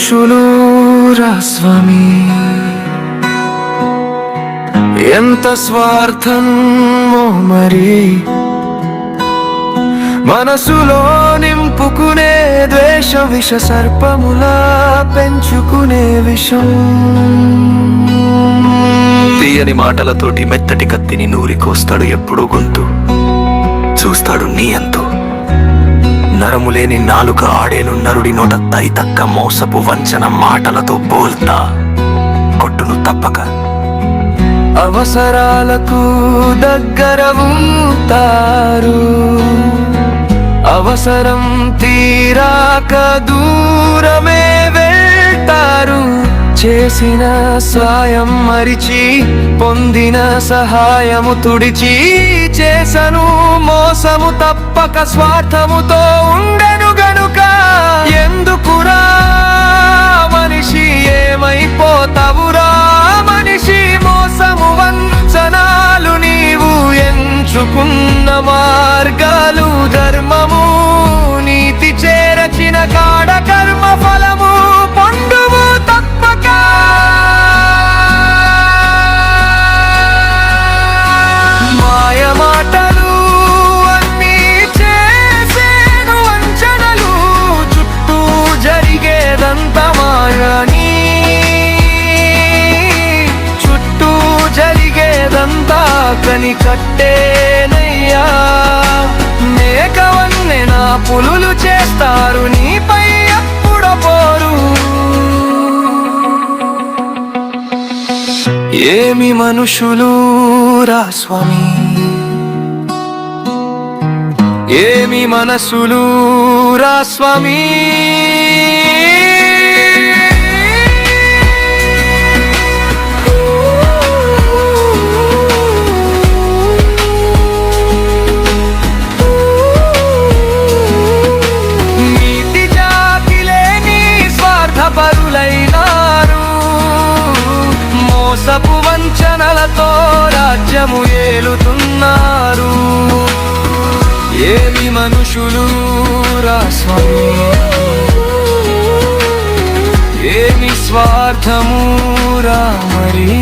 మనుషులు రా స్వామి, ఎంత స్వార్థమో మరి మనసులో నింపుకునే ద్వేష విష సర్పములా పెంచుకునే విషం. తీయని మాటలతోటి మెత్తటి కత్తిని నూరి కోస్తాడు ఎప్పుడు గొంతు, చూస్తాడు నీ అంతు. నరములేని నాలుక ఆడేను నరుడి నోట తక్క మోసపు వంచన మాటలతో బోల్తా కొట్టును తప్పక. అవసరాలకు దగ్గర ఉంటారు, అవసరం తీరాక దూరమే వెళ్తారు. చేసిన సాయం మరిచి పొందిన సహాయము తుడిచి, చేసను మోసము తప్పక స్వార్థముతో ఉండెను గనుక. ఎందుకురా మనిషి ఏమైపోతావురా మనిషి, మోసము వంచనాలు నీవు ఎంచుకున్న మార్గాలు. ధర్మము నీతి చేరచిన కాడ కర్మ ఫలము పొందువు తప్పక. మాయ మాటలు అన్నీ చేసేను వంచనలు, చుట్టూ జరిగేదంత మాయని, చుట్టూ జరిగేదంతా కని కట్టేనయ్యా. మేకవన్నె నా పులులు చేస్తారు నీపై ఎప్పుడో పోరు. ఏమి మనుషులు రా స్వామి, ఏమి మనసులు రా స్వామి. నీతి జాతి లేని స్వార్థపరులైనారు, మోసపు వంచనలతో రాజ్యము ఏలుతున్నారు. ఏమి మనుషులు రా స్వామి, ఏమి స్వార్థము రా మరి.